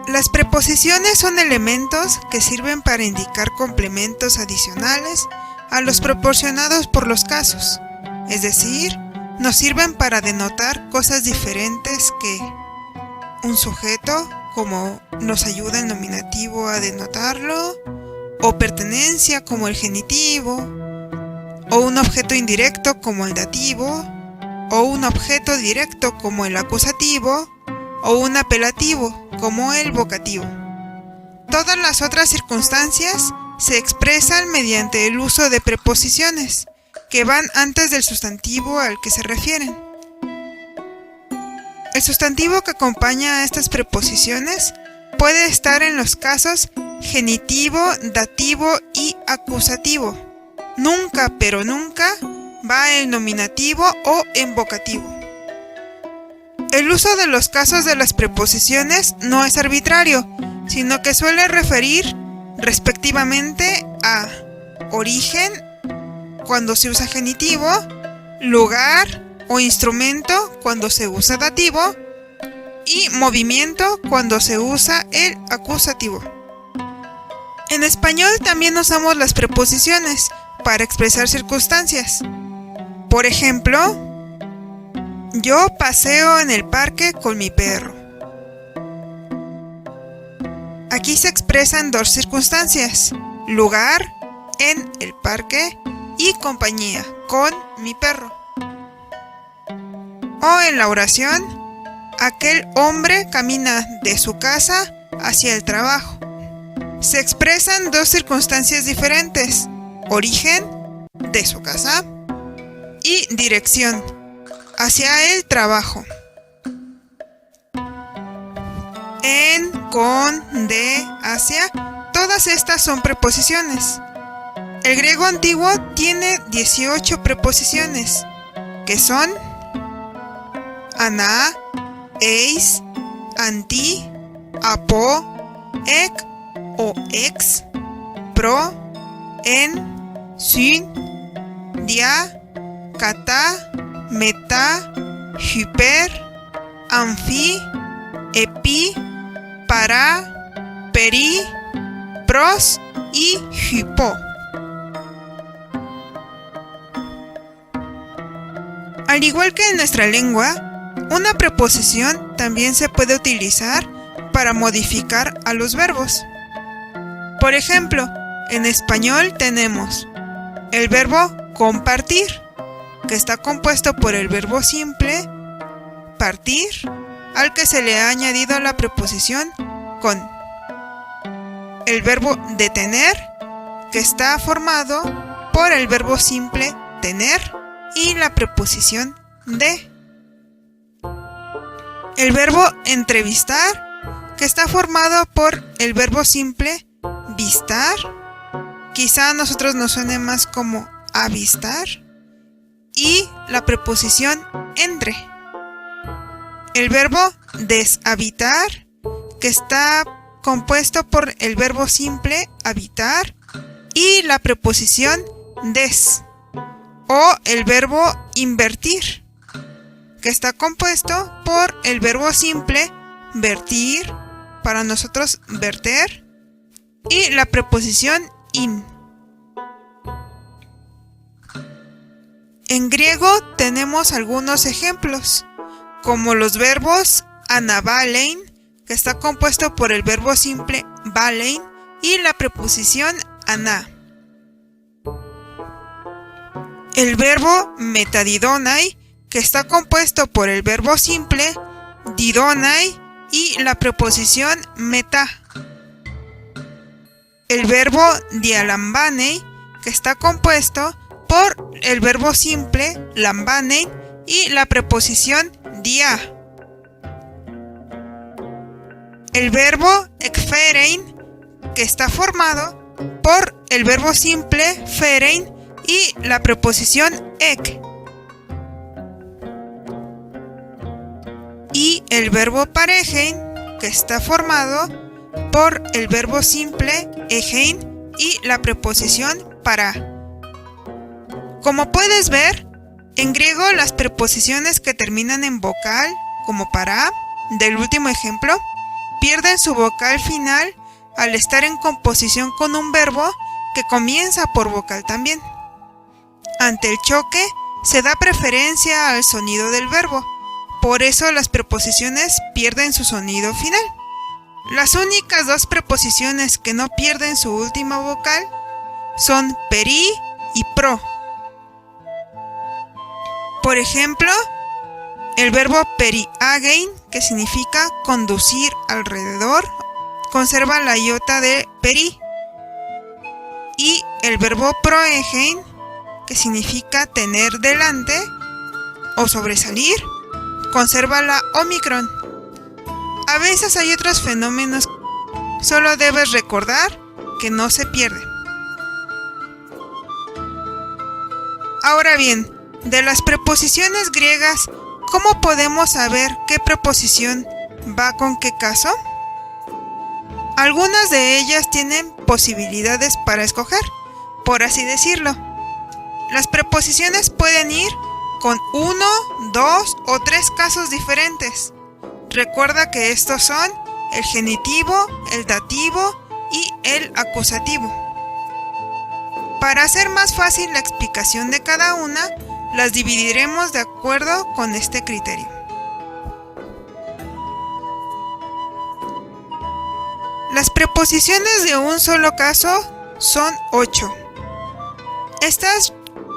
Las preposiciones son elementos que sirven para indicar complementos adicionales a los proporcionados por los casos, es decir, nos sirven para denotar cosas diferentes que un sujeto, como nos ayuda el nominativo a denotarlo, o pertenencia como el genitivo, o un objeto indirecto como el dativo, o un objeto directo como el acusativo, o un apelativo como el vocativo. Todas las otras circunstancias se expresan mediante el uso de preposiciones, que van antes del sustantivo al que se refieren. El sustantivo que acompaña a estas preposiciones puede estar en los casos genitivo, dativo y acusativo. Nunca, pero nunca, va en nominativo o en vocativo. El uso de los casos de las preposiciones no es arbitrario, sino que suele referir respectivamente a origen, cuando se usa genitivo, lugar o instrumento, cuando se usa dativo, y movimiento, cuando se usa el acusativo. En español también usamos las preposiciones para expresar circunstancias. Por ejemplo, yo paseo en el parque con mi perro. Aquí se expresan dos circunstancias: lugar, en el parque, y compañía, con mi perro. O en la oración, aquel hombre camina de su casa hacia el trabajo. Se expresan dos circunstancias diferentes: origen, de su casa, y dirección, hacia el trabajo. En, con, de, hacia, todas estas son preposiciones. El griego antiguo tiene 18 preposiciones, que son ana, eis, anti, apo, ek o ex, pro, en, sin, dia, kata, meta, hyper, amphi, epi, para, peri, pros y hypo. Al igual que en nuestra lengua, una preposición también se puede utilizar para modificar a los verbos. Por ejemplo, en español tenemos el verbo compartir, que está compuesto por el verbo simple partir, al que se le ha añadido la preposición con. El verbo detener, que está formado por el verbo simple tener y la preposición de. El verbo entrevistar, que está formado por el verbo simple vistar, quizá a nosotros nos suene más como avistar, y la preposición entre. El verbo deshabitar, que está compuesto por el verbo simple habitar y la preposición des. O el verbo invertir, que está compuesto por el verbo simple vertir, para nosotros verter, y la preposición in. En griego tenemos algunos ejemplos, como los verbos anabalein, que está compuesto por el verbo simple balein y la preposición ana. El verbo metadidonai, que está compuesto por el verbo simple didonai y la preposición meta. El verbo dialambanei, que está compuesto por el verbo simple lambanei y la preposición dia. El verbo ekferein, que está formado por el verbo simple ferein y la preposición ek. Y el verbo parejein, que está formado por el verbo simple ejein y la preposición para. Como puedes ver, en griego las preposiciones que terminan en vocal, como para, del último ejemplo, pierden su vocal final al estar en composición con un verbo que comienza por vocal también. Ante el choque, se da preferencia al sonido del verbo, por eso las preposiciones pierden su sonido final. Las únicas dos preposiciones que no pierden su última vocal son peri y pro. Por ejemplo, el verbo periagein, que significa conducir alrededor, conserva la iota de peri. Y el verbo proegein, que significa tener delante o sobresalir, conserva la omicron. A veces hay otros fenómenos, solo debes recordar que no se pierden. Ahora bien, de las preposiciones griegas, ¿cómo podemos saber qué preposición va con qué caso? Algunas de ellas tienen posibilidades para escoger, por así decirlo. Las preposiciones pueden ir con 1, 2 o 3 casos diferentes. Recuerda que estos son el genitivo, el dativo y el acusativo. Para hacer más fácil la explicación de cada una, las dividiremos de acuerdo con este criterio. Las preposiciones de un solo caso son 8. Estas,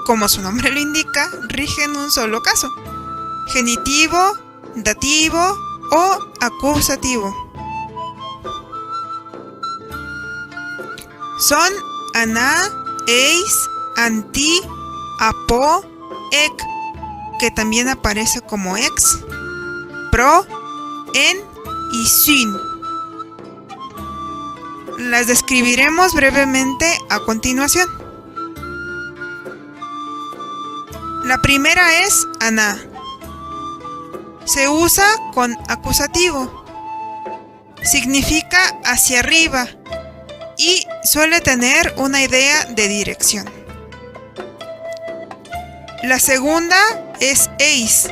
como su nombre lo indica, rigen un solo caso: genitivo, dativo o acusativo. Son ana, eis, anti, apo, ec, que también aparece como ex, pro, en y sin. Las describiremos brevemente a continuación. La primera es ana. Se usa con acusativo. Significa hacia arriba y suele tener una idea de dirección. La segunda es eis.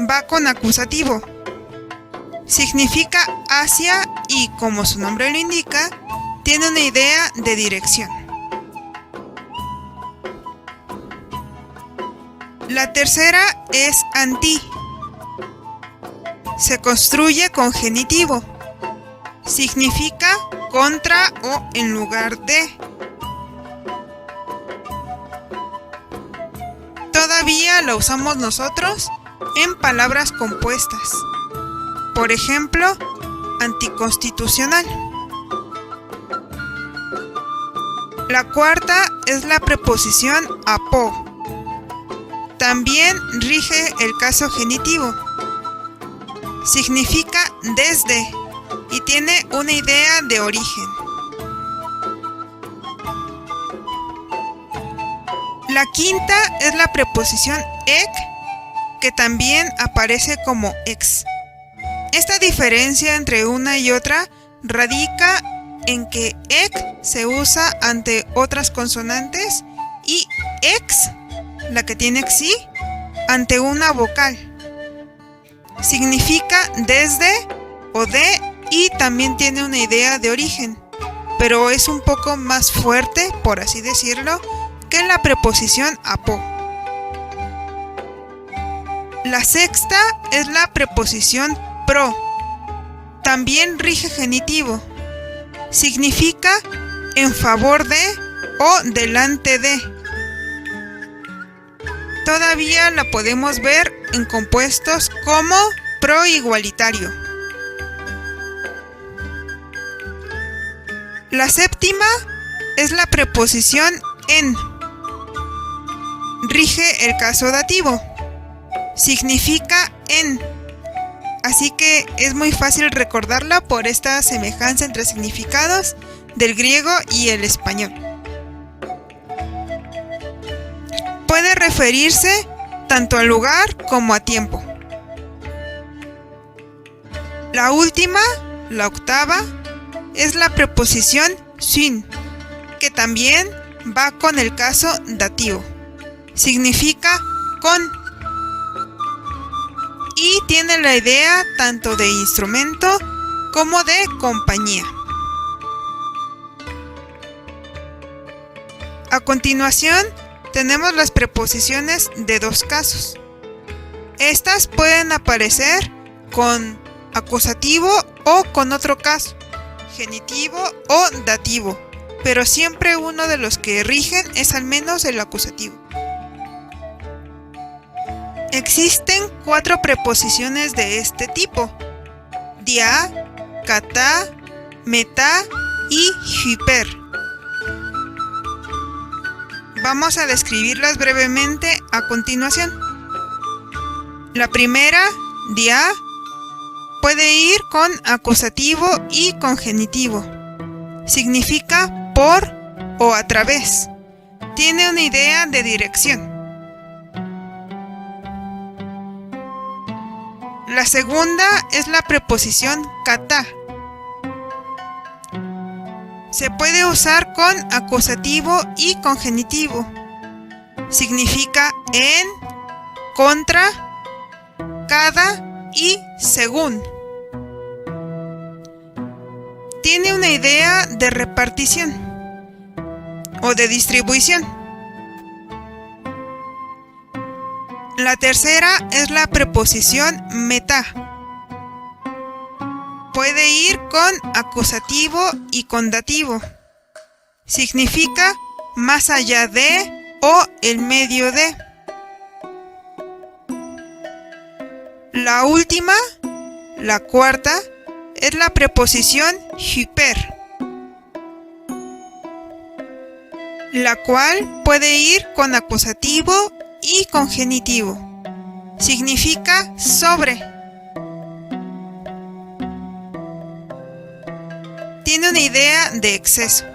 Va con acusativo. Significa hacia y, como su nombre lo indica, tiene una idea de dirección. La tercera es anti. Se construye con genitivo. Significa contra o en lugar de. Todavía la usamos nosotros en palabras compuestas. Por ejemplo, anticonstitucional. La cuarta es la preposición apo. También rige el caso genitivo. Significa desde y tiene una idea de origen. La quinta es la preposición ec, que también aparece como ex. Esta diferencia entre una y otra radica en que ec se usa ante otras consonantes y ex, la que tiene xi, ante una vocal. Significa desde o de y también tiene una idea de origen, pero es un poco más fuerte, por así decirlo, que la preposición apo. La sexta es la preposición pro. También rige genitivo. Significa en favor de o delante de. Todavía la podemos ver en compuestos como proigualitario. La séptima es la preposición en. Rige el caso dativo. Significa en. Así que es muy fácil recordarla por esta semejanza entre significados del griego y el español. Puede referirse tanto al lugar como a tiempo. La última, la octava, es la preposición sin, que también va con el caso dativo. Significa con. y tiene la idea tanto de instrumento como de compañía. A continuación, tenemos las preposiciones de dos casos. Estas pueden aparecer con acusativo o con otro caso, genitivo o dativo, pero siempre uno de los que rigen es al menos el acusativo. Existen 4 preposiciones de este tipo: dia, kata, meta y hyper. Vamos a describirlas brevemente a continuación. La primera, dia, puede ir con acusativo y con genitivo. Significa por o a través. Tiene una idea de dirección. La segunda es la preposición kata. Se puede usar con acusativo y con genitivo. Significa en, contra, cada y según. Tiene una idea de repartición o de distribución. La tercera es la preposición meta. Puede ir con acusativo y con dativo. Significa más allá de o en medio de. La última, la cuarta, es la preposición hyper, la cual puede ir con acusativo y con genitivo. Significa sobre. Tiene una idea de exceso.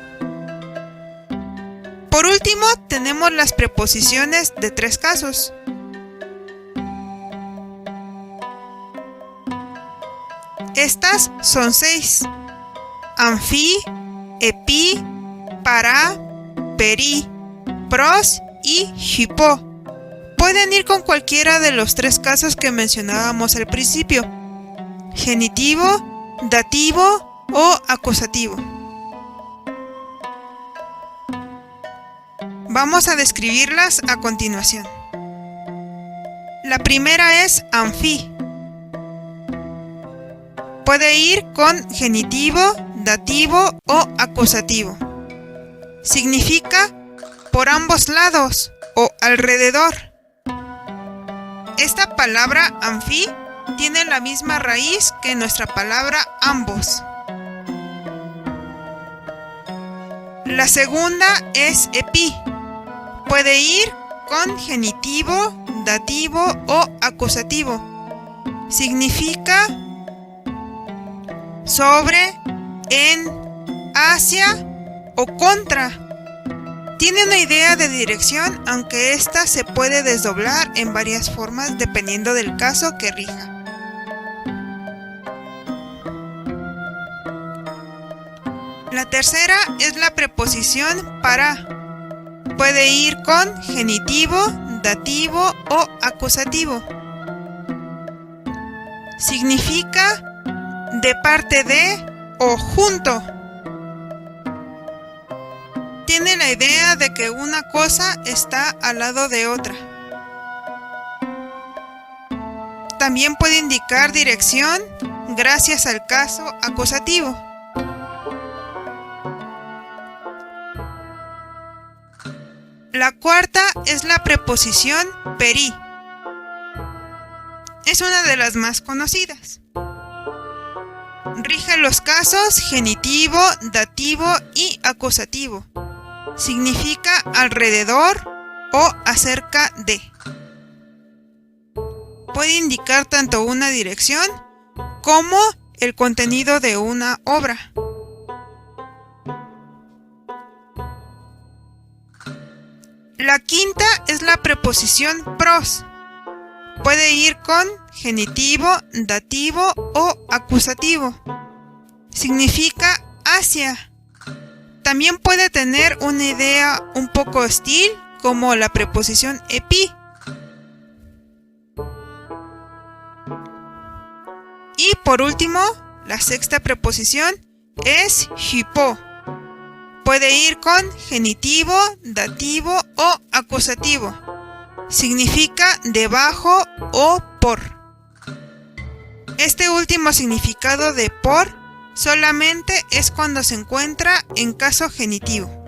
Por último, tenemos las preposiciones de 3 casos. Estas son 6: anfi, epi, para, peri, pros y hypo. Pueden ir con cualquiera de los 3 casos que mencionábamos al principio: genitivo, dativo o acusativo. Vamos a describirlas a continuación. La primera es anfi. Puede ir con genitivo, dativo o acusativo. Significa por ambos lados o alrededor. Esta palabra anfi tiene la misma raíz que nuestra palabra ambos. La segunda es epi. Puede ir con genitivo, dativo o acusativo. Significa sobre, en, hacia o contra. Tiene una idea de dirección, aunque esta se puede desdoblar en varias formas dependiendo del caso que rija. La tercera es la preposición para. Puede ir con genitivo, dativo o acusativo. Significa de parte de o junto. Tiene la idea de que una cosa está al lado de otra. También puede indicar dirección gracias al caso acusativo. La cuarta es la preposición peri. Es una de las más conocidas. Rige los casos genitivo, dativo y acusativo. Significa alrededor o acerca de. Puede indicar tanto una dirección como el contenido de una obra. La quinta es la preposición pros. Puede ir con genitivo, dativo o acusativo. Significa hacia. También puede tener una idea un poco hostil, como la preposición epi. por último, la sexta preposición es hypo. Puede ir con genitivo, dativo o acusativo. Significa debajo o por. Este último significado de por solamente es cuando se encuentra en caso genitivo.